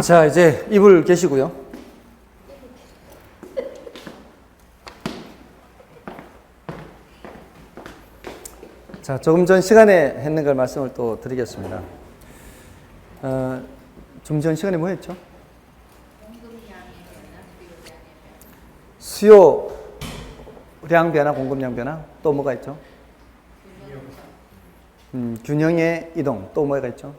자, 이제 이불 계시고요. 자, 조금 전 시간에 했는 걸 말씀을 또 드리겠습니다. 좀 전 시간에 뭐 했죠? 수요량 변화, 공급량 변화, 또 뭐가 있죠? 균형의 이동, 또 뭐가 있죠?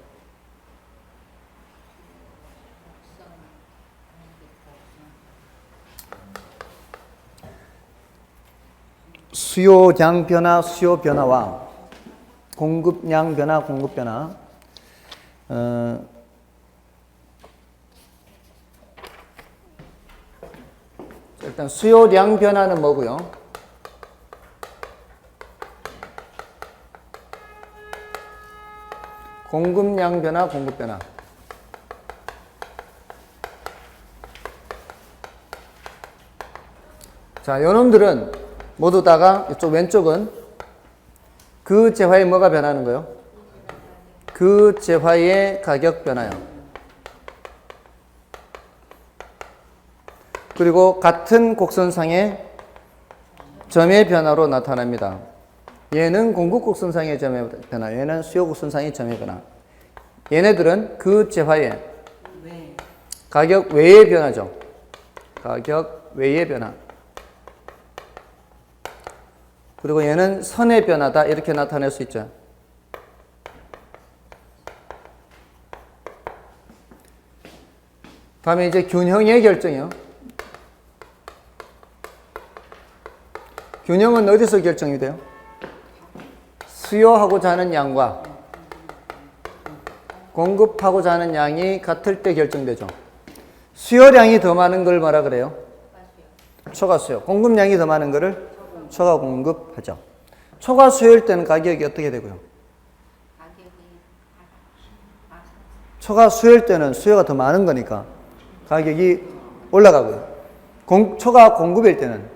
수요량 변화, 수요 변화와 공급량 변화, 공급 변화. 일단 수요량 변화는 뭐고요? 공급량 변화, 공급 변화. 자, 요놈들은 모두 다가 이쪽 왼쪽은 그 재화에 뭐가 변하는 거예요? 그 재화의 가격 변화요. 그리고 같은 곡선상의 점의 변화로 나타납니다. 얘는 공급 곡선상의 점의 변화, 얘는 수요 곡선상의 점의 변화. 얘네들은 그 재화의 가격 외의 변화죠. 가격 외의 변화. 그리고 얘는 선의 변화다 이렇게 나타낼 수 있죠. 다음에 이제 균형의 결정이요. 균형은 어디서 결정이 돼요? 수요하고자 하는 양과 공급하고자 하는 양이 같을 때 결정되죠. 수요량이 더 많은 걸 뭐라 그래요? 초과수요. 공급량이 더 많은 거를 초과 공급하죠. 초과 수요일 때는 가격이 어떻게 되고요? 초과 수요일 때는 수요가 더 많은 거니까 가격이 올라가고요. 초과 공급일 때는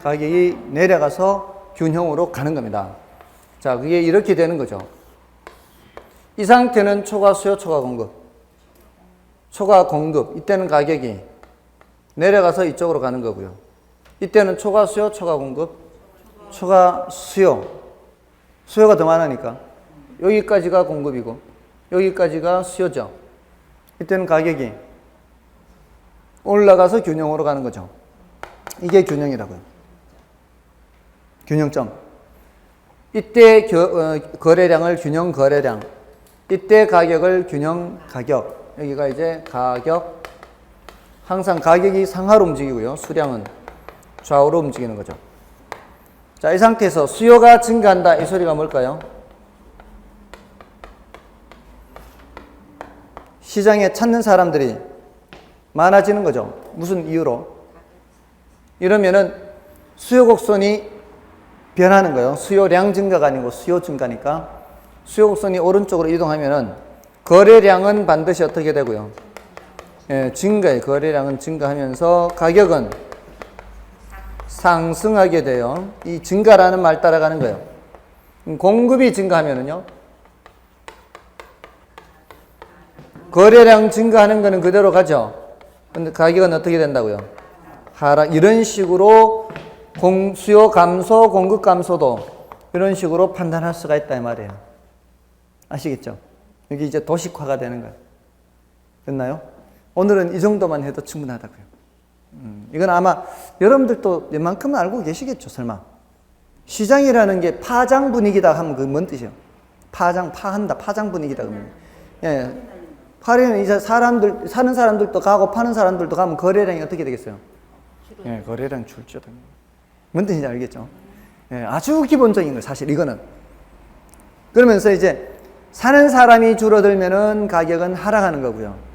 가격이 내려가서 균형으로 가는 겁니다. 자, 그게 이렇게 되는 거죠. 이 상태는 초과 수요, 초과 공급. 초과 공급. 이때는 가격이 내려가서 이쪽으로 가는 거고요. 이때는 초과 수요, 초과 공급. 초과 수요. 수요가 더 많으니까 여기까지가 공급이고 여기까지가 수요죠. 이때는 가격이 올라가서 균형으로 가는 거죠. 이게 균형이라고요. 균형점. 이때 거래량을 균형 거래량. 이때 가격을 균형 가격. 여기가 이제 가격. 항상 가격이 상하로 움직이고요. 수량은 좌우로 움직이는 거죠. 자, 이 상태에서 수요가 증가한다. 이 소리가 뭘까요? 시장에 찾는 사람들이 많아지는 거죠. 무슨 이유로? 이러면은 수요 곡선이 변하는 거예요. 수요량 증가가 아니고 수요 증가니까 수요 곡선이 오른쪽으로 이동하면은 거래량은 반드시 어떻게 되고요? 예, 증가해. 거래량은 증가하면서 가격은 상승하게 돼요. 이 증가라는 말 따라가는 거예요. 공급이 증가하면은요. 거래량 증가하는 거는 그대로 가죠. 근데 가격은 어떻게 된다고요? 하락. 이런 식으로 수요 감소, 공급 감소도 이런 식으로 판단할 수가 있다 이 말이에요. 아시겠죠? 여기 이제 도식화가 되는 거예요. 됐나요? 오늘은 이 정도만 해도 충분하다고요. 이건 아마 여러분들도 웬만큼은 알고 계시겠죠, 설마. 시장이라는 게 파장 분위기다 하면 그 뭔 뜻이에요? 파한다, 파장 분위기다 그러면. 예. 파리는 이제 사는 사람들도 가고 파는 사람들도 가면 거래량이 어떻게 되겠어요? 예, 거래량 줄죠. 뭔 뜻인지 알겠죠? 예, 아주 기본적인 거 사실 이거는. 그러면서 이제 사는 사람이 줄어들면은 가격은 하락하는 거고요.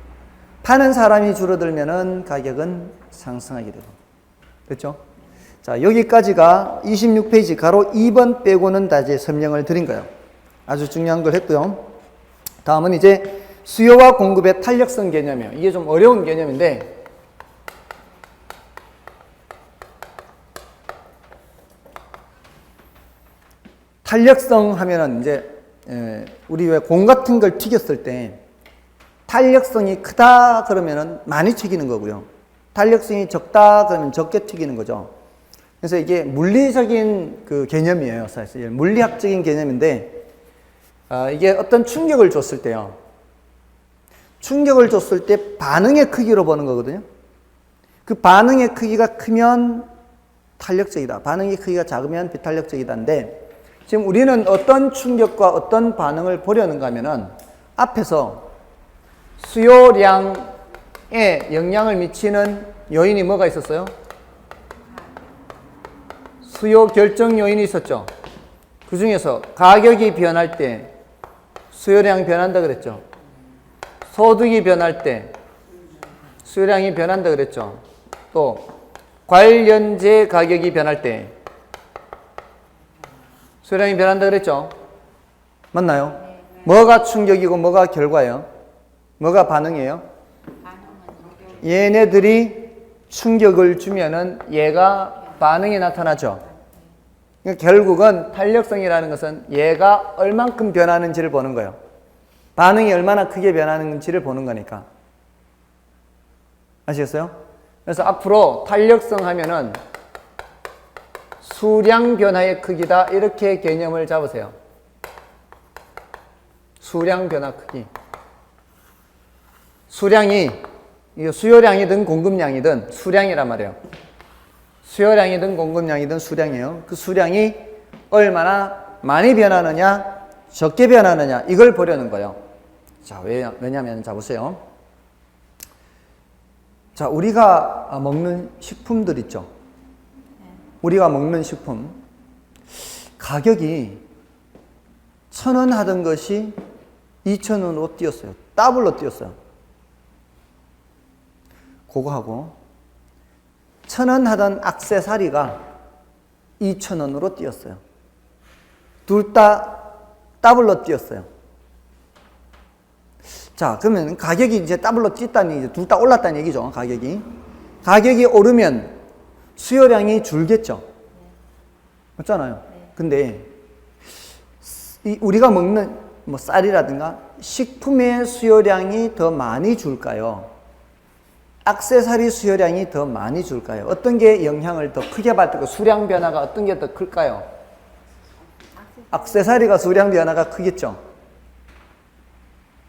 파는 사람이 줄어들면은 가격은 상승하게 되고. 됐죠? 자, 여기까지가 26페이지 가로 2번 빼고는 다 이제 설명을 드린 거예요. 아주 중요한 걸 했고요. 다음은 이제 수요와 공급의 탄력성 개념이에요. 이게 좀 어려운 개념인데 탄력성 하면은 이제 우리 왜 공 같은 걸 튀겼을 때 탄력성이 크다 그러면은 많이 튀기는 거고요. 탄력성이 적다 그러면 적게 튀기는 거죠. 그래서 이게 물리적인 그 개념이에요. 사실 물리학적인 개념인데 이게 어떤 충격을 줬을 때요. 충격을 줬을 때 반응의 크기로 보는 거거든요. 그 반응의 크기가 크면 탄력적이다. 반응의 크기가 작으면 비탄력적이다인데 지금 우리는 어떤 충격과 어떤 반응을 보려는가 하면은 앞에서 수요량에 영향을 미치는 요인이 뭐가 있었어요? 수요 결정 요인이 있었죠. 그 중에서 가격이 변할 때 수요량이 변한다 그랬죠. 소득이 변할 때 수요량이 변한다 그랬죠. 또 관련재 가격이 변할 때 수요량이 변한다 그랬죠. 맞나요? 뭐가 충격이고 뭐가 결과예요? 뭐가 반응이에요? 얘네들이 충격을 주면은 얘가 반응이 나타나죠. 그러니까 결국은 탄력성이라는 것은 얘가 얼만큼 변하는지를 보는 거예요. 반응이 얼마나 크게 변하는지를 보는 거니까. 아시겠어요? 그래서 앞으로 탄력성 하면은 수량 변화의 크기다 이렇게 개념을 잡으세요. 수량 변화 크기. 수량이 수요량이든 공급량이든 수량이란 말이에요. 수요량이든 공급량이든 수량이에요. 그 수량이 얼마나 많이 변하느냐 적게 변하느냐 이걸 보려는 거예요. 자, 왜냐면 자 보세요. 자, 우리가 먹는 식품들 있죠. 우리가 먹는 식품 가격이 1,000원 하던 것이 2,000원으로 뛰었어요. 더블로 뛰었어요. 그거하고 1,000원 하던 액세서리가 2,000원으로 뛰었어요. 둘 다 더블로 뛰었어요. 자, 그러면 가격이 이제 더블로 뛰었다니 이제 둘 다 올랐다는 얘기죠. 가격이 오르면 수요량이 줄겠죠. 맞잖아요. 근데 우리가 먹는 뭐 쌀이라든가 식품의 수요량이 더 많이 줄까요? 액세서리 수요량이 더 많이 줄까요? 어떤 게 영향을 더 크게 받을까요? 수량 변화가 어떤 게 더 클까요? 액세서리가 수량 변화가 크겠죠.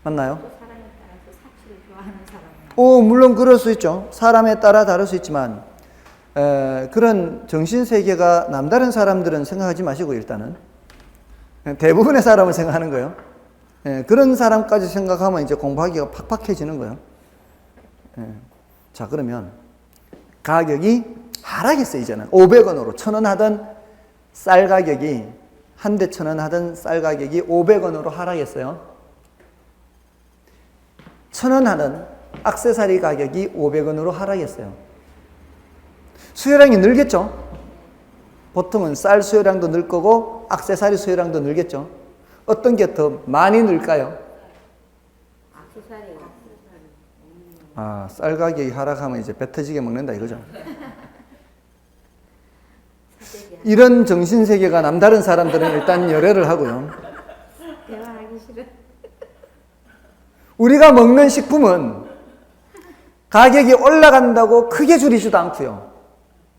맞나요? 사람에 따라서 사치를 좋아하는 사람. 물론 그럴 수 있죠. 사람에 따라 다를 수 있지만 그런 정신세계가 남다른 사람들은 생각하지 마시고 일단은 대부분의 사람을 생각하는 거예요. 그런 사람까지 생각하면 이제 공부하기가 팍팍해지는 거예요. 자, 그러면 가격이 하락했어요. 이제는 500원으로 1,000원 하던 쌀 가격이 한 대 1,000원 하던 쌀 가격이 500원으로 하락했어요. 1,000원 하던 액세서리 가격이 500원으로 하락했어요. 수요량이 늘겠죠. 보통은 쌀 수요량도 늘 거고 액세서리 수요량도 늘겠죠. 어떤 게 더 많이 늘까요? 액세서리. 쌀 가격이 하락하면 이제 배 터지게 먹는다 이거죠. 이런 정신세계가 남다른 사람들은 일단 열애를 하고요. 대화하기 싫어. 우리가 먹는 식품은 가격이 올라간다고 크게 줄이지도 않고요.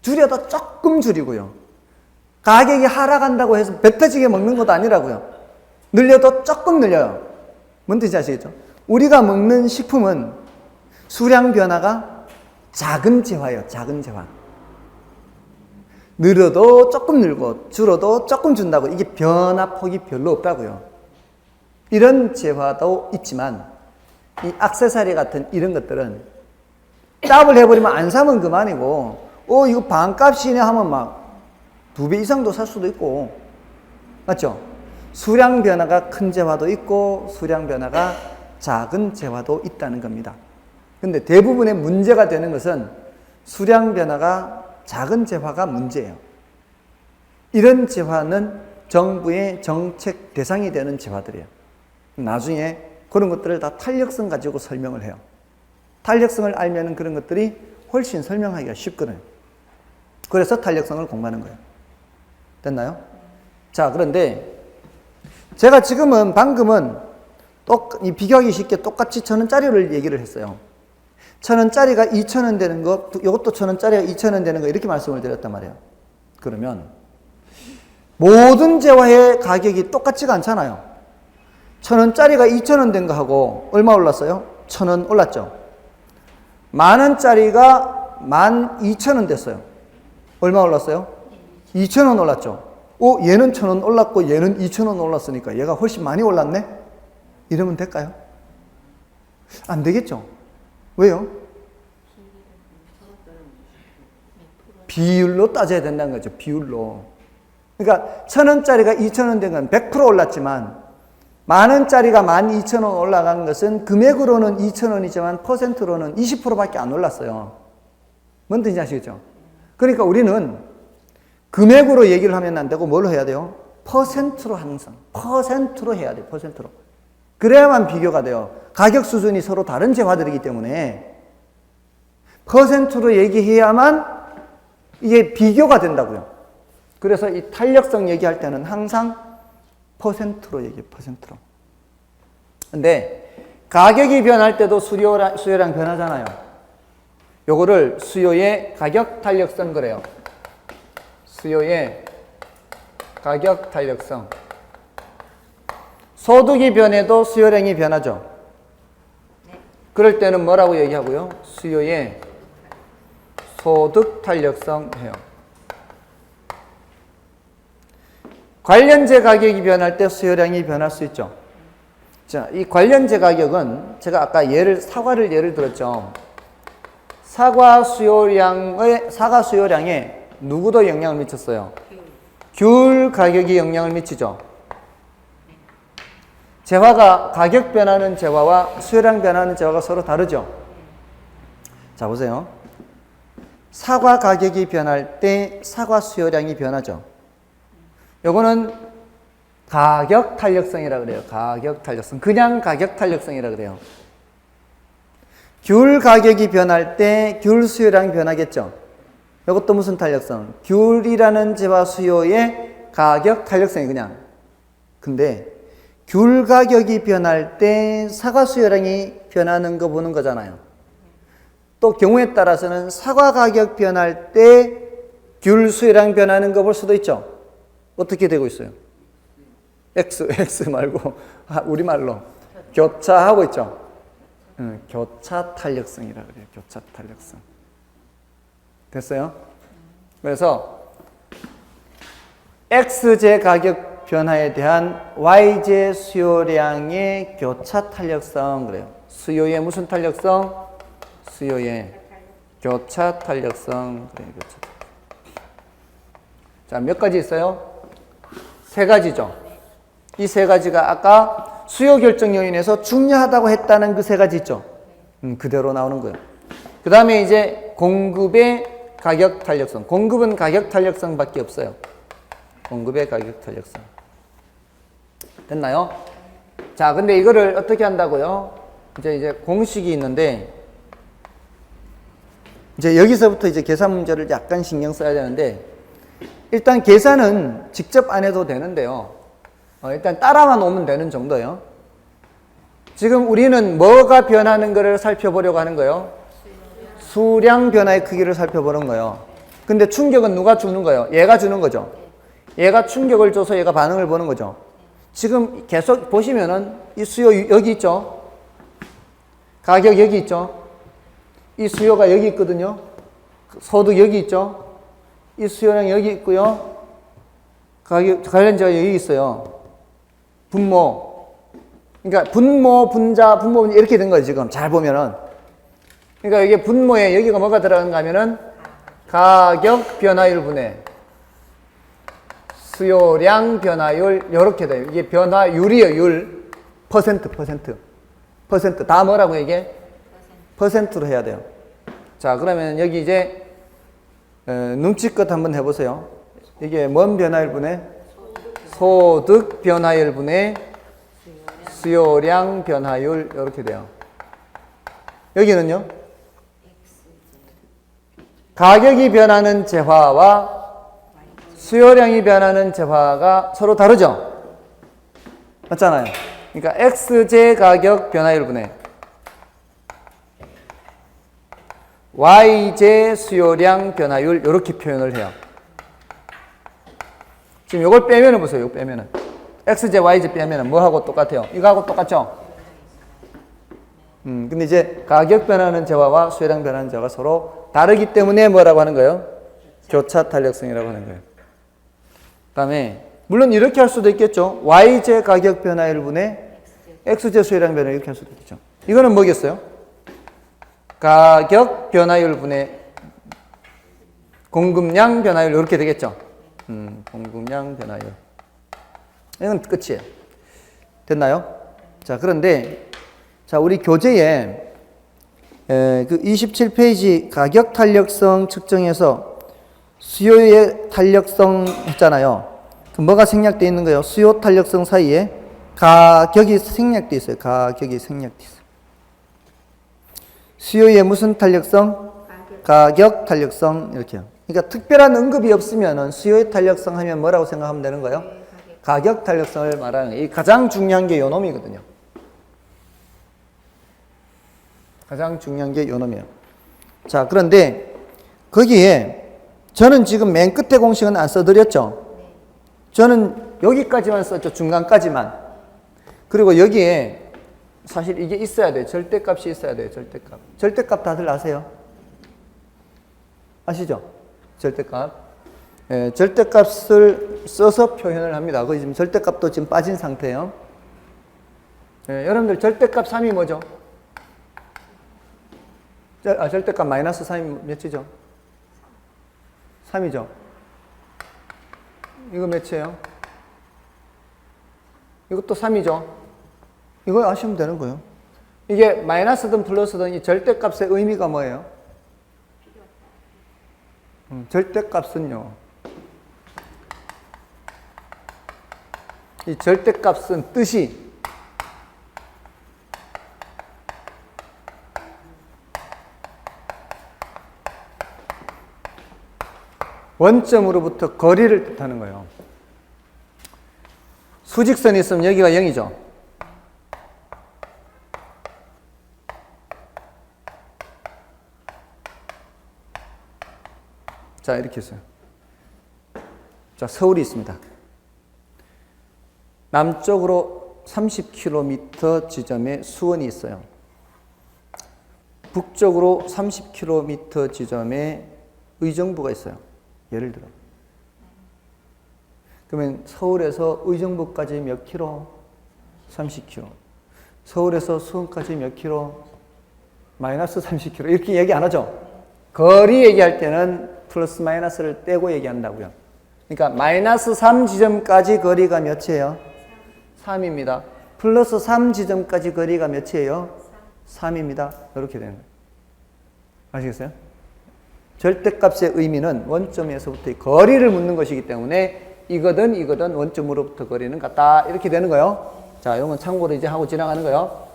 줄여도 조금 줄이고요. 가격이 하락한다고 해서 배 터지게 먹는 것도 아니라고요. 늘려도 조금 늘려요. 뭔 뜻인지 아시겠죠? 우리가 먹는 식품은 수량 변화가 작은 재화예요. 작은 재화. 늘어도 조금 늘고 줄어도 조금 준다고 이게 변화폭이 별로 없다고요. 이런 재화도 있지만 이 액세서리 같은 이런 것들은 더블 해버리면 안 사면 그만이고 이거 반값이네 하면 막 2배 이상도 살 수도 있고 맞죠? 수량 변화가 큰 재화도 있고 수량 변화가 작은 재화도 있다는 겁니다. 근데 대부분의 문제가 되는 것은 수량 변화가 작은 재화가 문제예요. 이런 재화는 정부의 정책 대상이 되는 재화들이에요. 나중에 그런 것들을 다 탄력성 가지고 설명을 해요. 탄력성을 알면 그런 것들이 훨씬 설명하기가 쉽거든요. 그래서 탄력성을 공부하는 거예요. 됐나요? 자, 그런데 제가 방금은 이 비교하기 쉽게 똑같이 1,000원짜리를 얘기를 했어요. 1,000원짜리가 2,000원 되는 거, 이것도 1,000원짜리가 2,000원 되는 거 이렇게 말씀을 드렸단 말이에요. 그러면 모든 재화의 가격이 똑같지가 않잖아요. 1,000원짜리가 2,000원 된 거하고 얼마 올랐어요? 1,000원 올랐죠. 10,000원짜리가 12,000원 됐어요. 얼마 올랐어요? 2,000원 올랐죠. 얘는 1,000원 올랐고 얘는 2,000원 올랐으니까 얘가 훨씬 많이 올랐네? 이러면 될까요? 안 되겠죠. 왜요? 비율로 따져야 된다는 거죠. 비율로. 그러니까 1,000원짜리가 2,000원 된 건 100% 올랐지만 10,000원짜리가 12,000원 올라간 것은 금액으로는 2,000원이지만 퍼센트로는 20%밖에 안 올랐어요. 뭔 뜻인지 아시겠죠? 그러니까 우리는 금액으로 얘기를 하면 안 되고 뭘로 해야 돼요? 퍼센트로 항상. 퍼센트로 해야 돼요. 퍼센트로. 그래야만 비교가 돼요. 가격 수준이 서로 다른 재화들이기 때문에 퍼센트로 얘기해야만 이게 비교가 된다고요. 그래서 이 탄력성 얘기할 때는 항상 퍼센트로 얘기해요. 퍼센트로. 근데 가격이 변할 때도 수요량 변하잖아요. 요거를 수요의 가격 탄력성 그래요. 수요의 가격 탄력성. 소득이 변해도 수요량이 변하죠. 그럴 때는 뭐라고 얘기하고요? 수요의 소득 탄력성 해요. 관련재 가격이 변할 때 수요량이 변할 수 있죠. 자, 이 관련재 가격은 제가 아까 사과를 예를 들었죠. 사과 수요량에 누구도 영향을 미쳤어요? 귤 가격이 영향을 미치죠. 재화가 가격 변하는 재화와 수요량 변하는 재화가 서로 다르죠. 자, 보세요. 사과 가격이 변할 때 사과 수요량이 변하죠. 요거는 가격 탄력성이라 그래요. 가격 탄력성. 그냥 가격 탄력성이라 그래요. 귤 가격이 변할 때 귤 수요량이 변하겠죠. 이것도 무슨 탄력성? 귤이라는 재화 수요의 가격 탄력성이 그냥. 근데 귤 가격이 변할 때 사과 수요량이 변하는 거 보는 거잖아요. 또 경우에 따라서는 사과 가격 변할 때 귤 수요량 변하는 거 볼 수도 있죠. 어떻게 되고 있어요? X 말고 우리말로 교차하고 있죠. 교차 탄력성이라 그래요. 교차 탄력성. 됐어요? 그래서 X제 가격 변화에 대한 Y제 수요량의 교차 탄력성 그래요. 수요의 무슨 탄력성? 수요의 교차 탄력성 그래요. 교차. 자, 몇 가지 있어요? 3가지죠. 이 3가지가 아까 수요 결정 요인에서 중요하다고 했다는 그 3가지 있죠. 그대로 나오는 거예요. 그 다음에 이제 공급의 가격 탄력성. 공급은 가격 탄력성밖에 없어요. 공급의 가격 탄력성. 됐나요? 자, 근데 이거를 어떻게 한다고요? 이제 공식이 있는데, 이제 여기서부터 이제 계산 문제를 약간 신경 써야 되는데, 일단 계산은 직접 안 해도 되는데요. 일단 따라만 오면 되는 정도예요. 지금 우리는 뭐가 변하는 것을 살펴보려고 하는 거예요? 수량 변화의 크기를 살펴보는 거예요. 근데 충격은 누가 주는 거예요? 얘가 주는 거죠. 얘가 충격을 줘서 얘가 반응을 보는 거죠. 지금 계속 보시면은 이 수요 여기 있죠. 가격 여기 있죠. 이 수요가 여기 있거든요. 소득 여기 있죠. 이 수요량 여기 있고요. 가격 관련자가 여기 있어요. 분모. 그러니까 분모, 분자, 분모 이렇게 된 거예요. 지금 잘 보면은. 그러니까 이게 분모에 여기가 뭐가 들어가는가 하면은 가격 변화율 분해 수요량 변화율 이렇게 돼요. 이게 변화율이에요. 율. 퍼센트. 다 뭐라고 이게? 퍼센트로 해야 돼요. 자, 그러면 여기 이제 눈치껏 한번 해보세요. 이게 뭔 변화율 분해? 소득 변화율 분해 수요량 변화율 이렇게 돼요. 여기는요? 가격이 변하는 재화와 수요량이 변하는 재화가 서로 다르죠? 맞잖아요. 그러니까 X제 가격 변화율분의 Y제 수요량 변화율 이렇게 표현을 해요. 지금 이걸 빼면은 보세요. 이거 빼면은 X제, Y제 빼면은 뭐하고 똑같아요? 이거하고 똑같죠? 근데 이제 가격 변화는 제화와 수요량 변화는 제화가 서로 다르기 때문에 뭐라고 하는 거예요? 교차 탄력성이라고 하는 거예요. 그 다음에 물론 이렇게 할 수도 있겠죠. Y제 가격 변화율분의 X제 수요량 변화율 이렇게 할 수도 있겠죠. 이거는 뭐겠어요? 가격 변화율분의 공급량 변화율 이렇게 되겠죠. 공급량 변화율. 이건 끝이에요. 됐나요? 자, 그런데 자, 우리 교재에 그 27페이지 가격 탄력성 측정에서 수요의 탄력성 했잖아요. 그 뭐가 생략되어 있는 거예요? 수요 탄력성 사이에 가격이 생략되어 있어요. 가격이 생략되어 있어요. 수요의 무슨 탄력성? 가격 탄력성 이렇게요. 그러니까 특별한 언급이 없으면은 수요의 탄력성 하면 뭐라고 생각하면 되는 거예요? 가격 탄력성을 말하는 거예요. 이 가장 중요한 게 요 놈이거든요. 가장 중요한 게 요 놈이에요. 자, 그런데 거기에 저는 지금 맨 끝에 공식은 안 써드렸죠? 저는 여기까지만 썼죠. 중간까지만. 그리고 여기에 사실 이게 있어야 돼요. 절대값이 있어야 돼요. 절대값. 절대값 다들 아세요? 아시죠? 절대값. 예, 절대값을 써서 표현을 합니다. 그 지금 절대값도 지금 빠진 상태예요. 예, 여러분들 절대값 3이 뭐죠? 절대값 마이너스 3이 몇이죠? 3이죠? 이거 몇이에요? 이것도 3이죠? 이거 아시면 되는 거예요. 이게 마이너스든 플러스든 이 절대값의 의미가 뭐예요? 절대값은요. 이 절대값은 뜻이 원점으로부터 거리를 뜻하는 거예요. 수직선이 있으면 여기가 0이죠. 자, 이렇게 했어요. 자, 서울이 있습니다. 남쪽으로 30km 지점에 수원이 있어요. 북쪽으로 30km 지점에 의정부가 있어요. 예를 들어. 그러면 서울에서 의정부까지 몇 킬로? 30km. 서울에서 수원까지 몇 킬로? 마이너스 30km. 이렇게 얘기 안 하죠? 거리 얘기할 때는 플러스 마이너스를 떼고 얘기한다고요. 그러니까 마이너스 3 지점까지 거리가 몇이에요? 3입니다. 플러스 3 지점까지 거리가 몇이에요? 3입니다. 이렇게 되는 거예요. 아시겠어요? 절대값의 의미는 원점에서부터의 거리를 묻는 것이기 때문에 이거든 원점으로부터 거리는 같다. 이렇게 되는 거예요. 자, 이건 참고로 이제 하고 지나가는 거예요.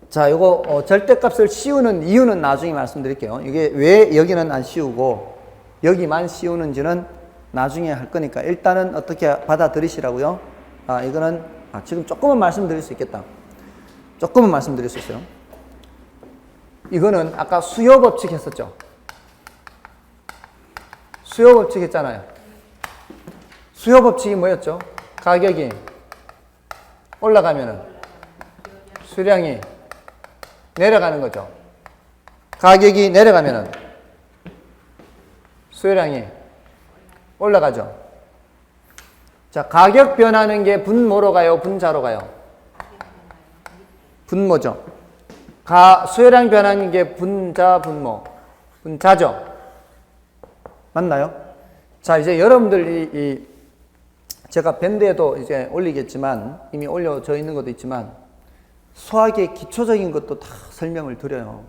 자, 요거 절대값을 씌우는 이유는 나중에 말씀드릴게요. 이게 왜 여기는 안 씌우고 여기만 씌우는지는 나중에 할 거니까 일단은 어떻게 받아들이시라고요. 이거는 지금 조금은 말씀드릴 수 있겠다. 조금은 말씀드릴 수 있어요. 이거는 아까 수요 법칙 했었죠. 수요 법칙 했잖아요. 수요 법칙이 뭐였죠? 가격이 올라가면은 수량이 내려가는 거죠. 가격이 내려가면은 수요량이 올라가죠. 자, 가격 변하는 게 분모로 가요? 분자로 가요? 분모죠. 수요량 변하는 게 분자, 분모. 분자죠. 맞나요? 자, 이제 여러분들이 제가 밴드에도 이제 올리겠지만, 이미 올려져 있는 것도 있지만, 수학의 기초적인 것도 다 설명을 드려요.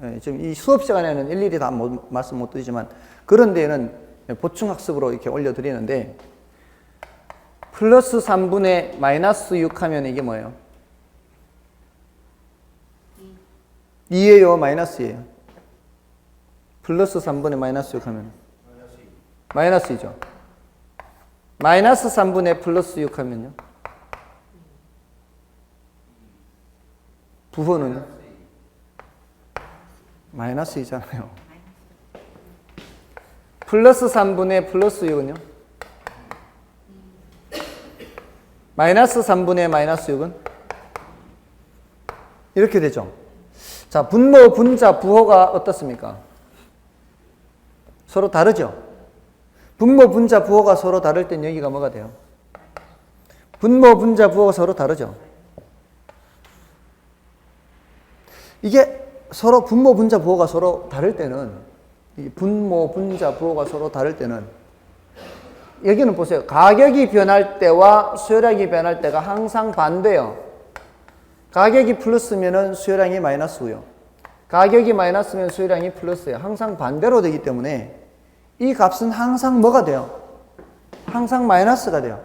예, 지금 이 수업 시간에는 일일이 다 말씀 못 드리지만, 그런 데에는 보충학습으로 이렇게 올려드리는데, 플러스 3분의 마이너스 6 하면 이게 뭐예요? 2예요, 마이너스예요? 플러스 3분의 마이너스 6 하면 마이너스 2죠. 마이너스 3분의 플러스 6 하면요? 부호는 마이너스 2잖아요. 플러스 3분의 플러스 6은요? 마이너스 3분의 마이너스 6은? 이렇게 되죠. 자, 분모, 분자, 부호가 어떻습니까? 서로 다르죠? 분모, 분자, 부호가 서로 다를 땐 여기가 뭐가 돼요? 분모, 분자, 부호가 서로 다르죠? 이게 서로 분모, 분자, 부호가 서로 다를 때는, 이 분모, 분자, 부호가 서로 다를 때는, 여기는 보세요. 가격이 변할 때와 수요량이 변할 때가 항상 반대예요. 가격이 플러스면은 수요량이 마이너스고요. 가격이 마이너스면 수요량이 플러스예요. 항상 반대로 되기 때문에 이 값은 항상 뭐가 돼요? 항상 마이너스가 돼요.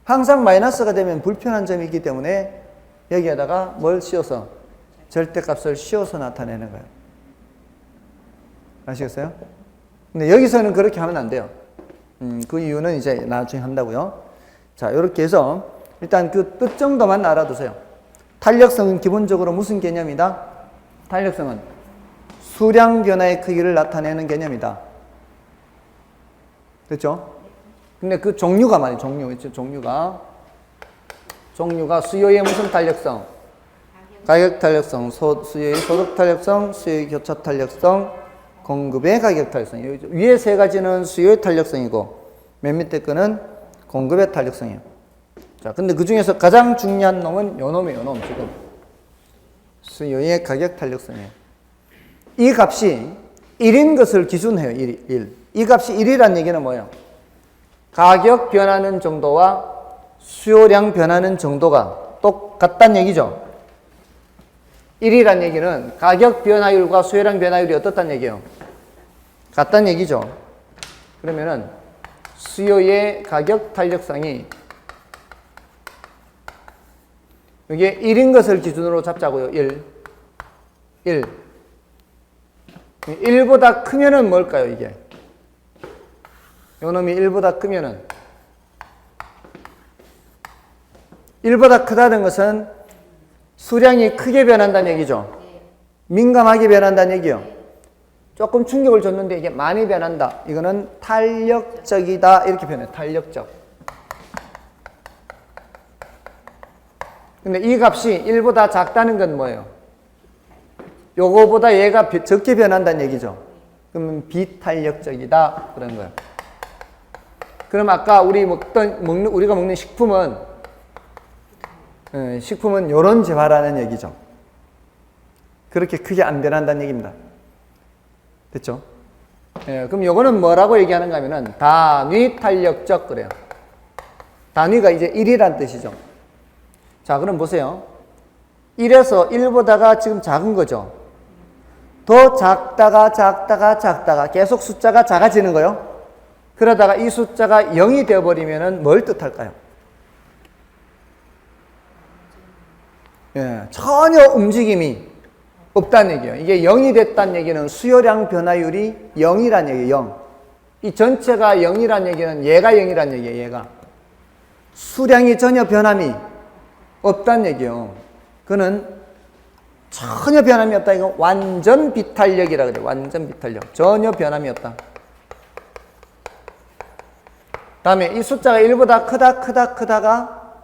항상 마이너스가 되면 불편한 점이 있기 때문에 여기에다가 뭘 씌워서? 절대값을 씌워서 나타내는 거예요. 아시겠어요? 근데 여기서는 그렇게 하면 안 돼요. 그 이유는 이제 나중에 한다고요. 자, 이렇게 해서 일단 그 뜻 정도만 알아두세요. 탄력성은 기본적으로 무슨 개념이다? 탄력성은 수량 변화의 크기를 나타내는 개념이다. 됐죠? 근데 그 종류가 말이에요. 종류 있죠? 종류가 수요의 무슨 탄력성? 가격 탄력성, 수요의 소득 탄력성, 수요의 교차 탄력성, 공급의 가격 탄력성. 위에 세 가지는 수요의 탄력성이고 맨 밑에 거는 공급의 탄력성이에요. 자, 근데 그 중에서 가장 중요한 놈은 요 놈이에요. 요 놈 지금. 수요의 가격 탄력성이에요. 이 값이 1인 것을 기준해요. 1. 이 값이 1이란 얘기는 뭐예요? 가격 변하는 정도와 수요량 변하는 정도가 똑같다는 얘기죠. 1이란 얘기는 가격 변화율과 수요량 변화율이 어떻다는 얘기예요? 같다는 얘기죠. 그러면은 수요의 가격 탄력성이 이게 1인 것을 기준으로 잡자고요. 1. 1보다 크면은 뭘까요, 이게? 요 놈이 1보다 크면은 1보다 크다는 것은 수량이 크게 변한다는 얘기죠. 민감하게 변한다는 얘기요. 조금 충격을 줬는데 이게 많이 변한다. 이거는 탄력적이다. 이렇게 표현해요. 탄력적. 근데 이 값이 1보다 작다는 건 뭐예요? 요거보다 얘가 적게 변한다는 얘기죠. 그러면 비탄력적이다. 그런 거예요. 그럼 아까 우리가 먹는 식품은 요런 재화라는 얘기죠. 그렇게 크게 안 변한다는 얘기입니다. 됐죠? 예, 그럼 요거는 뭐라고 얘기하는가 하면은 단위 탄력적 그래요. 단위가 이제 1이란 뜻이죠. 자, 그럼 보세요. 1에서 1보다가 지금 작은 거죠. 더 작다가 계속 숫자가 작아지는 거요. 그러다가 이 숫자가 0이 되어버리면은 뭘 뜻할까요? 예, 전혀 움직임이 없다는 얘기예요. 이게 0이 됐다는 얘기는 수요량 변화율이 0이란 얘기예요. 0. 이 전체가 0이란 얘기는 얘가 0이란 얘기예요. 얘가. 수량이 전혀 변함이 없다는 얘기예요. 그는 전혀 변함이 없다. 이거 완전 비탄력이라 그래요. 완전 비탄력. 전혀 변함이 없다. 다음에 이 숫자가 1보다 크다가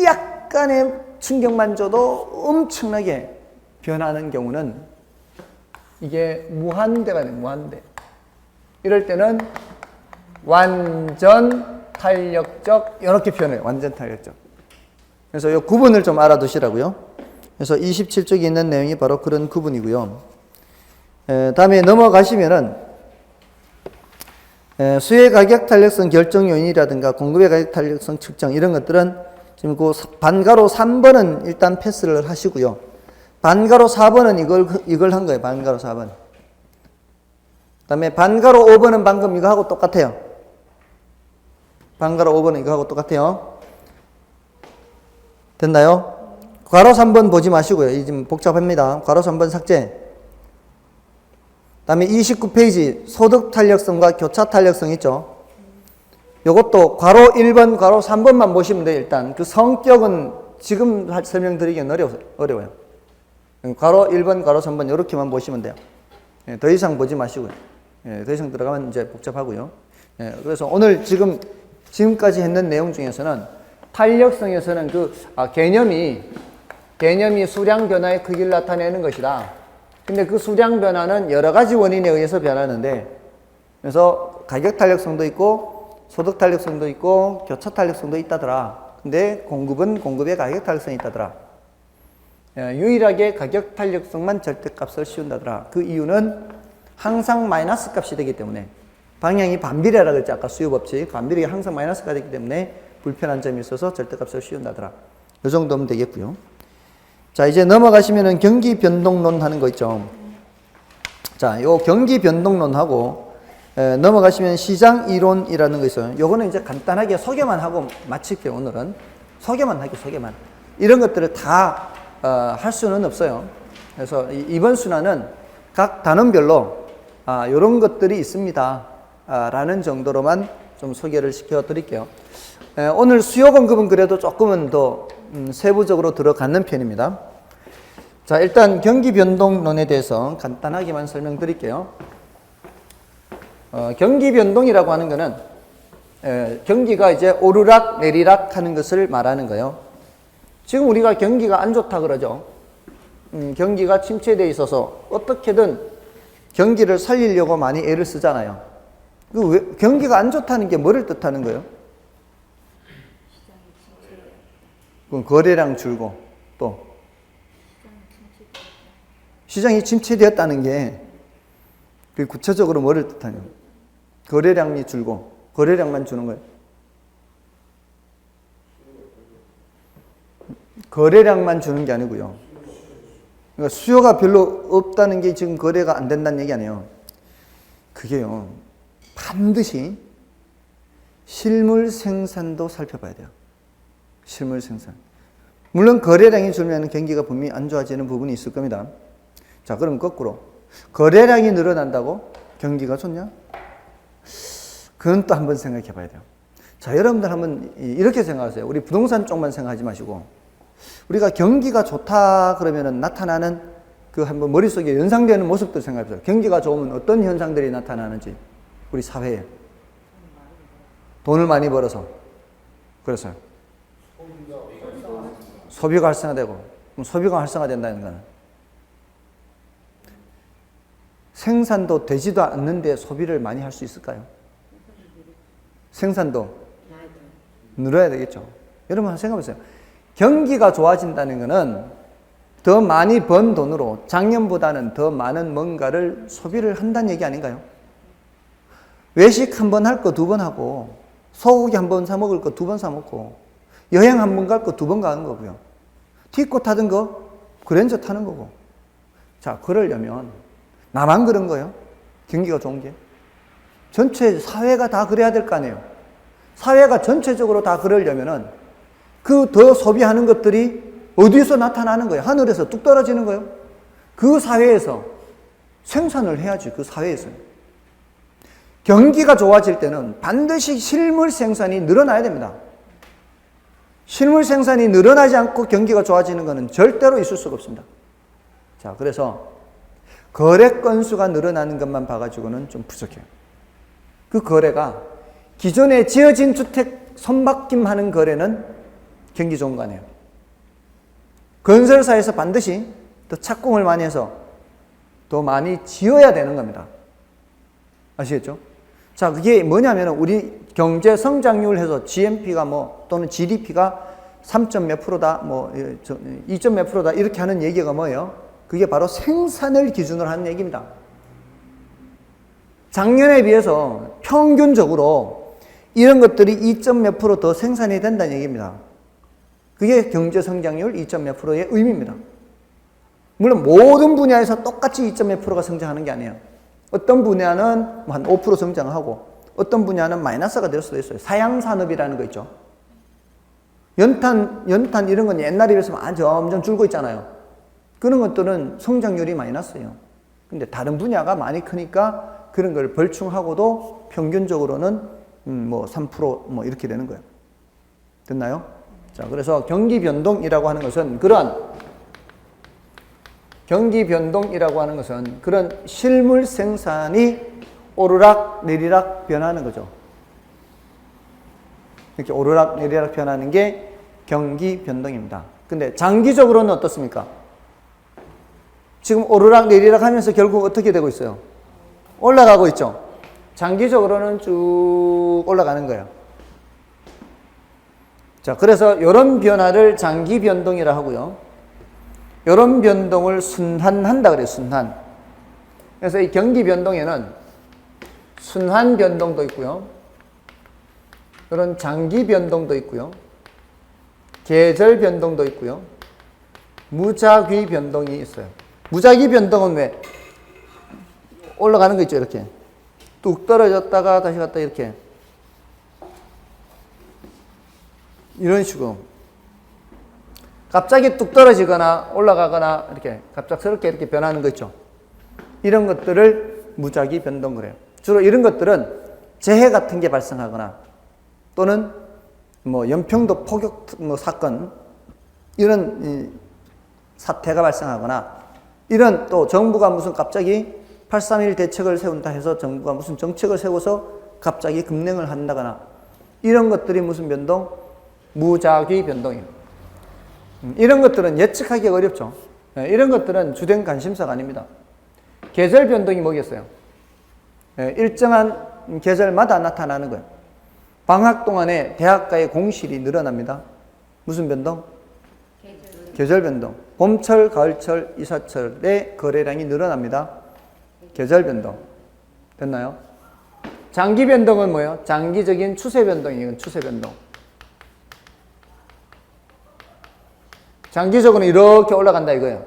약간의 충격만 줘도 엄청나게 변하는 경우는 이게 무한대가 돼요. 무한대. 이럴 때는 완전 탄력적 이렇게 표현해요. 완전 탄력적. 그래서 이 구분을 좀 알아두시라고요. 그래서 27쪽에 있는 내용이 바로 그런 구분이고요. 다음에 넘어가시면은 수요의 가격 탄력성 결정 요인이라든가 공급의 가격 탄력성 측정 이런 것들은 지금 그 반가로 3번은 일단 패스를 하시고요. 반가로 4번은 이걸 한 거예요. 반가로 4번. 그 다음에 반가로 5번은 방금 이거 하고 똑같아요. 반가로 5번은 이거 하고 똑같아요. 됐나요? 괄호 3번 보지 마시고요. 이 지금 복잡합니다. 괄호 3번 삭제. 그 다음에 29페이지 소득 탄력성과 교차 탄력성 있죠. 요것도 괄호 1번, 괄호 3번만 보시면 돼요. 일단 그 성격은 지금 설명드리기는 어려워요. 괄호 1번, 괄호 3번 이렇게만 보시면 돼요. 예, 더 이상 보지 마시고요. 예, 더 이상 들어가면 이제 복잡하고요. 예, 그래서 오늘 지금까지 했는 내용 중에서는 탄력성에서는 개념이 수량 변화의 크기를 나타내는 것이다. 근데 그 수량 변화는 여러 가지 원인에 의해서 변하는데, 그래서 가격 탄력성도 있고, 소득 탄력성도 있고, 교차 탄력성도 있다더라. 근데 공급은 공급의 가격 탄력성이 있다더라. 유일하게 가격 탄력성만 절대값을 씌운다더라. 그 이유는 항상 마이너스 값이 되기 때문에, 방향이 반비례라고 했지, 아까 수요 법칙. 반비례가 항상 마이너스가 되기 때문에 불편한 점이 있어서 절대값을 씌운다더라. 이 정도면 되겠고요. 자, 이제 넘어가시면은 경기 변동론 하는 거 있죠. 자, 요 경기 변동론하고 넘어가시면 시장 이론이라는 거 있어요. 요거는 이제 간단하게 소개만 하고 마칠게요, 오늘은. 소개만. 이런 것들을 다 할 수는 없어요. 그래서 이번 순환은 각 단원별로 요런 것들이 있습니다. 라는 정도로만 좀 소개를 시켜 드릴게요. 오늘 수요 공급은 그래도 조금은 더 세부적으로 들어가는 편입니다. 자, 일단 경기 변동론에 대해서 간단하게만 설명드릴게요. 경기 변동이라고 하는 거는 경기가 이제 오르락 내리락 하는 것을 말하는 거예요. 지금 우리가 경기가 안 좋다 그러죠. 경기가 침체되어 있어서 어떻게든 경기를 살리려고 많이 애를 쓰잖아요. 경기가 안 좋다는 게 뭐를 뜻하는 거예요? 그럼 거래량 줄고 또 시장이 침체되었다는 게 구체적으로 뭐를 뜻하냐? 거래량이 줄고 거래량만 주는 거예요. 거래량만 주는 게 아니고요. 그러니까 수요가 별로 없다는 게 지금 거래가 안 된다는 얘기 아니에요. 그게요, 반드시 실물 생산도 살펴봐야 돼요. 실물 생산. 물론 거래량이 줄면 경기가 분명히 안 좋아지는 부분이 있을 겁니다. 자, 그럼 거꾸로 거래량이 늘어난다고 경기가 좋냐? 그건 또 한번 생각해 봐야 돼요. 자, 여러분들 한번 이렇게 생각하세요. 우리 부동산 쪽만 생각하지 마시고, 우리가 경기가 좋다 그러면은 나타나는 그 한번 머릿속에 연상되는 모습들 생각해 보세요. 경기가 좋으면 어떤 현상들이 나타나는지, 우리 사회에. 돈을 많이 벌어서. 그래서요. 소비가 활성화되고, 그럼 소비가 활성화된다는 거는 생산도 되지도 않는데 소비를 많이 할 수 있을까요? 생산도 늘어야 되겠죠. 여러분 생각해 보세요. 경기가 좋아진다는 것은 더 많이 번 돈으로 작년보다는 더 많은 뭔가를 소비를 한다는 얘기 아닌가요? 외식 한 번 할 거 2번 하고, 소고기 한 번 사 먹을 거 2번 사 먹고, 여행 한 번 갈 거 2번 가는 거고요. 티코 타던 거 그랜저 타는 거고. 자, 그러려면 나만 그런 거예요? 경기가 좋은 게? 전체 사회가 다 그래야 될 거 아니에요? 사회가 전체적으로 다 그러려면은 그 더 소비하는 것들이 어디서 나타나는 거예요? 하늘에서 뚝 떨어지는 거예요? 그 사회에서 생산을 해야지, 그 사회에서. 경기가 좋아질 때는 반드시 실물 생산이 늘어나야 됩니다. 실물 생산이 늘어나지 않고 경기가 좋아지는 것은 절대로 있을 수가 없습니다. 자, 그래서 거래 건수가 늘어나는 것만 봐가지고는 좀 부족해요. 그 거래가 기존에 지어진 주택 선박김하는 거래는 경기 좋은 거 아니에요. 건설사에서 반드시 더 착공을 많이 해서 더 많이 지어야 되는 겁니다. 아시겠죠? 자, 그게 뭐냐면 우리 경제 성장률 해서 GNP가 또는 GDP가 3점 몇 프로다, 2점 몇 프로다 이렇게 하는 얘기가 뭐예요? 그게 바로 생산을 기준으로 하는 얘기입니다. 작년에 비해서 평균적으로 이런 것들이 2점 몇 프로 더 생산이 된다는 얘기입니다. 그게 경제 성장률 2점 몇 프로의 의미입니다. 물론 모든 분야에서 똑같이 2점 몇 프로가 성장하는 게 아니에요. 어떤 분야는 한 5% 성장하고 어떤 분야는 마이너스가 될 수도 있어요. 사양산업이라는 거 있죠. 연탄 이런 건 옛날에 비해서 점점 줄고 있잖아요. 그런 것들은 성장률이 마이너스예요. 근데 다른 분야가 많이 크니까 그런 걸 벌충하고도 평균적으로는 3% 이렇게 되는 거예요. 됐나요? 자, 그래서 경기 변동이라고 하는 것은 그러한 경기 변동이라고 하는 것은 그런 실물 생산이 오르락 내리락 변하는 거죠. 이렇게 오르락 내리락 변하는 게 경기 변동입니다. 근데 장기적으로는 어떻습니까? 지금 오르락 내리락 하면서 결국 어떻게 되고 있어요? 올라가고 있죠. 장기적으로는 쭉 올라가는 거예요. 자, 그래서 이런 변화를 장기 변동이라 하고요. 이런 변동을 순환한다 그래요. 순환. 그래서 이 경기 변동에는 순환 변동도 있고요. 이런 장기 변동도 있고요. 계절 변동도 있고요. 무작위 변동이 있어요. 무작위 변동은 왜? 올라가는 거 있죠. 이렇게. 뚝 떨어졌다가 다시 갔다 이렇게. 이런 식으로. 갑자기 뚝 떨어지거나 올라가거나 이렇게 갑작스럽게 이렇게 변하는 거 있죠. 이런 것들을 무작위 변동 그래요. 주로 이런 것들은 재해 같은 게 발생하거나 또는 뭐 연평도 포격 사건 이런 사태가 발생하거나 이런 또 정부가 무슨 갑자기 8.3.1 대책을 세운다 해서 정부가 무슨 정책을 세워서 갑자기 급냉을 한다거나 이런 것들이 무슨 변동? 무작위 변동이에요. 이런 것들은 예측하기 어렵죠. 이런 것들은 주된 관심사가 아닙니다. 계절 변동이 뭐겠어요? 일정한 계절마다 나타나는 거예요. 방학 동안에 대학가의 공실이 늘어납니다. 무슨 변동? 계절 변동. 봄철, 가을철, 이사철의 거래량이 늘어납니다. 계절 변동. 됐나요? 장기 변동은 뭐예요? 장기적인 추세 변동이에요. 추세 변동. 장기적으로 이렇게 올라간다 이거예요.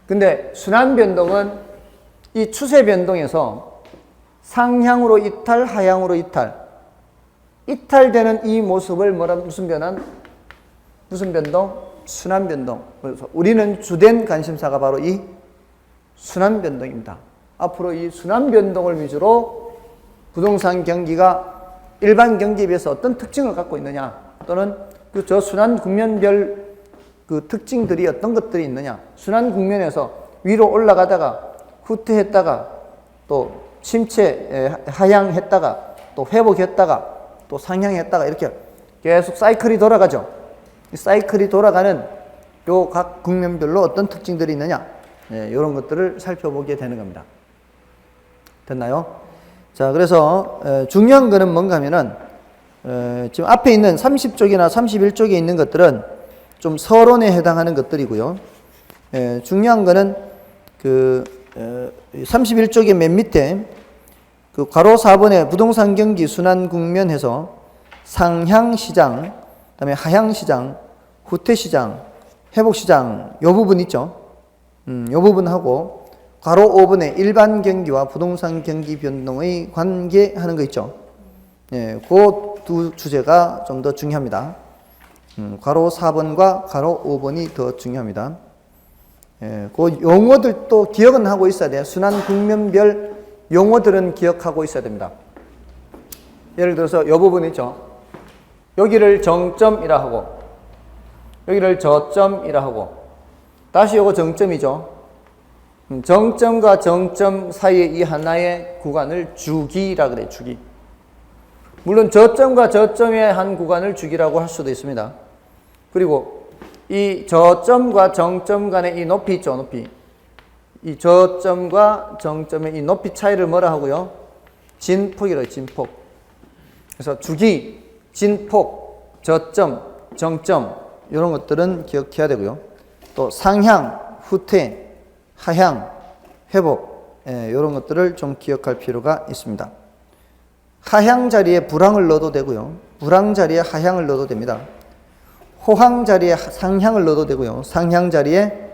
근데 순환 변동은 이 추세 변동에서 상향으로 이탈, 하향으로 이탈. 이탈되는 이 모습을 무슨 변환? 무슨 변동? 순환 변동. 그래서 우리는 주된 관심사가 바로 이 순환 변동입니다. 앞으로 이 순환 변동을 위주로 부동산 경기가 일반 경기에 비해서 어떤 특징을 갖고 있느냐 또는 그 저 순환 국면별 그 특징들이 어떤 것들이 있느냐. 순환 국면에서 위로 올라가다가 후퇴했다가 또 침체 하향했다가 또 회복했다가 또 상향했다가 이렇게 계속 사이클이 돌아가죠. 이 사이클이 돌아가는 요 각 국면별로 어떤 특징들이 있느냐. 이런 것들을 살펴보게 되는 겁니다. 됐나요? 자, 그래서 중요한 거는 뭔가 하면은 지금 앞에 있는 30쪽이나 31쪽에 있는 것들은 좀 서론에 해당하는 것들이고요. 중요한 거는 그 31쪽의 맨 밑에 그 괄호 4번에 부동산 경기 순환 국면에서 상향 시장, 그다음에 하향 시장, 후퇴 시장, 회복 시장 요 부분 있죠. 요 부분하고 괄호 5번에 일반 경기와 부동산 경기 변동의 관계하는 거 있죠. 그 두 주제가 좀 더 중요합니다. 괄호 4번과 괄호 5번이 더 중요합니다. 그 용어들도 기억은 하고 있어야 돼요. 순환 국면별 용어들은 기억하고 있어야 됩니다. 예를 들어서 이 부분 있죠. 여기를 정점이라 하고 여기를 저점이라 하고 다시 요거 정점이죠. 정점과 정점 사이에 이 하나의 구간을 주기라 그래요. 주기. 물론 저점과 저점의 한 구간을 주기라고 할 수도 있습니다. 그리고 이 저점과 정점 간의 이 높이 있죠. 높이. 이 저점과 정점의 이 높이 차이를 뭐라 하고요? 진폭이라고 진폭. 그래서 주기, 진폭, 저점, 정점 이런 것들은 기억해야 되고요. 또 상향, 후퇴, 하향, 회복 이런 것들을 좀 기억할 필요가 있습니다. 하향 자리에 불황을 넣어도 되고요. 불황 자리에 하향을 넣어도 됩니다. 호황 자리에 상향을 넣어도 되고요. 상향 자리에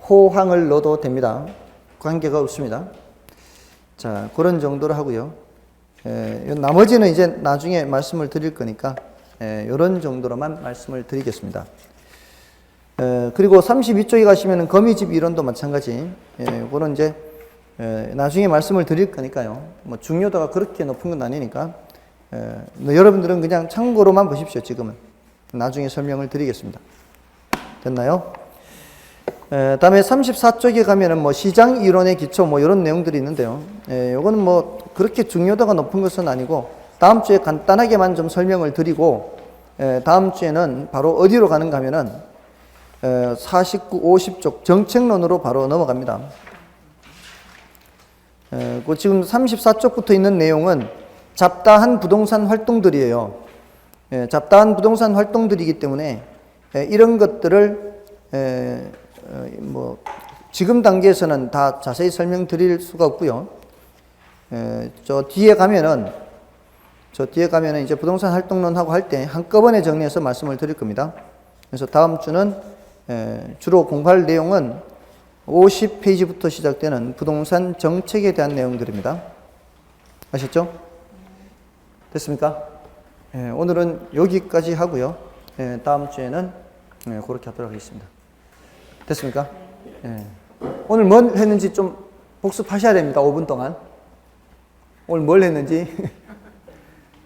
호황을 넣어도 됩니다. 관계가 없습니다. 자, 그런 정도로 하고요. 나머지는 이제 나중에 말씀을 드릴 거니까 이런 정도로만 말씀을 드리겠습니다. 그리고 32쪽에 가시면 거미집 이론도 마찬가지. 그거는 이제 나중에 말씀을 드릴 거니까요. 뭐 중요도가 그렇게 높은 건 아니니까 여러분들은 그냥 참고로만 보십시오. 지금은 나중에 설명을 드리겠습니다. 됐나요? 다음에 34쪽에 가면은 뭐 시장 이론의 기초 뭐 이런 내용들이 있는데요. 요거는 뭐 그렇게 중요도가 높은 것은 아니고 다음 주에 간단하게만 좀 설명을 드리고 다음 주에는 바로 어디로 가는가 하면은 49, 50쪽 정책론으로 바로 넘어갑니다. 그 지금 34쪽부터 있는 내용은 잡다한 부동산 활동들이에요. 잡다한 부동산 활동들이기 때문에 이런 것들을 뭐 지금 단계에서는 다 자세히 설명드릴 수가 없고요. 저 뒤에 가면은 이제 부동산 활동론하고 할 때 한꺼번에 정리해서 말씀을 드릴 겁니다. 그래서 다음 주는 주로 공부할 내용은 50페이지부터 시작되는 부동산 정책에 대한 내용들입니다. 아셨죠? 됐습니까? 오늘은 여기까지 하고요. 다음 주에는 그렇게 하도록 하겠습니다. 됐습니까? 오늘 뭘 했는지 좀 복습하셔야 됩니다. 5분 동안. 오늘 뭘 했는지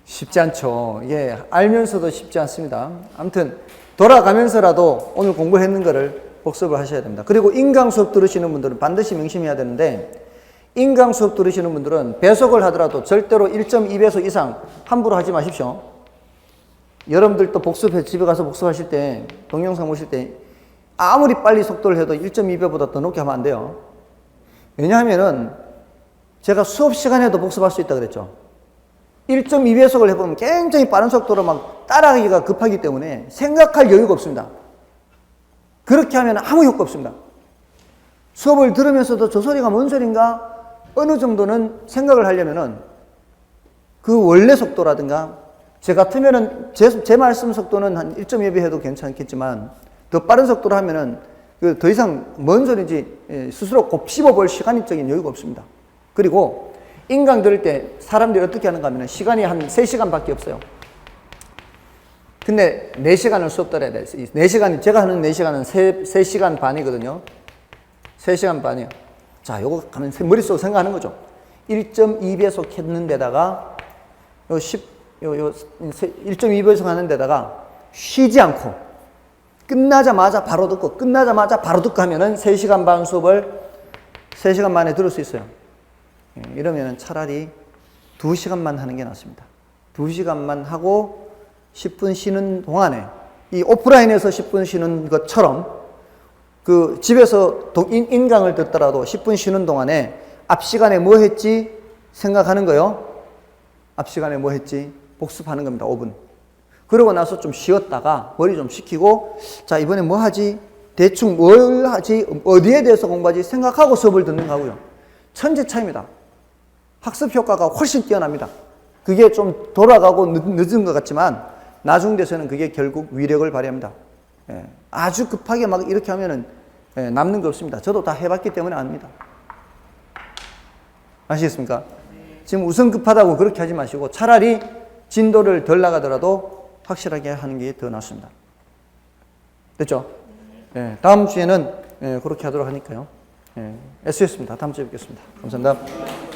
쉽지 않죠. 예, 알면서도 쉽지 않습니다. 아무튼 돌아가면서라도 오늘 공부했는 거를 복습을 하셔야 됩니다. 그리고 인강 수업 들으시는 분들은 반드시 명심해야 되는데 인강 수업 들으시는 분들은 배속을 하더라도 절대로 1.2배속 이상 함부로 하지 마십시오. 여러분들도 복습해 집에 가서 복습하실 때 동영상 보실 때 아무리 빨리 속도를 해도 1.2배보다 더 높게 하면 안 돼요. 왜냐하면은 제가 수업 시간에도 복습할 수 있다 그랬죠. 1.2배속을 해보면 굉장히 빠른 속도로 막 따라가기가 급하기 때문에 생각할 여유가 없습니다. 그렇게 하면 아무 효과 없습니다. 수업을 들으면서도 저 소리가 뭔 소린가 어느 정도는 생각을 하려면은 그 원래 속도라든가 제 같으면은 제 말씀 속도는 한 1.2배 해도 괜찮겠지만 더 빠른 속도로 하면은 그 더 이상 뭔 소리인지 스스로 곱씹어 볼 시간적인 여유가 없습니다. 그리고 인강 들을 때 사람들이 어떻게 하는가 하면 시간이 한 3시간밖에 없어요. 근데 4시간을 수업 들어야 돼요. 4시간, 제가 하는 4시간은 3시간 반이거든요. 3시간 반이에요. 자, 요거 가면 머릿속으로 생각하는 거죠. 1.2배속 했는 데다가 1.2배속 하는 데다가 쉬지 않고 끝나자마자 바로 듣고 끝나자마자 바로 듣고 하면은 3시간 반 수업을 3시간 만에 들을 수 있어요. 이러면은 차라리 2시간만 하는 게 낫습니다. 2시간만 하고 10분 쉬는 동안에 이 오프라인에서 10분 쉬는 것처럼 그 집에서 인강을 듣더라도 10분 쉬는 동안에 앞 시간에 뭐 했지 생각하는 거요. 앞 시간에 뭐 했지 복습하는 겁니다. 5분. 그러고 나서 좀 쉬었다가 머리 좀 식히고 자 이번에 뭐 하지? 대충 뭘 하지? 어디에 대해서 공부하지? 생각하고 수업을 듣는 거고요. 천지 차이입니다. 학습 효과가 훨씬 뛰어납니다. 그게 좀 돌아가고 늦은 것 같지만 나중 돼서는 그게 결국 위력을 발휘합니다. 아주 급하게 막 이렇게 하면은 남는 거 없습니다. 저도 다 해봤기 때문에 압니다. 아시겠습니까? 지금 우선 급하다고 그렇게 하지 마시고 차라리 진도를 덜 나가더라도 확실하게 하는 게 더 낫습니다. 됐죠? 다음 주에는 그렇게 하도록 하니까요. SUS입니다. 다음 주에 뵙겠습니다. 감사합니다.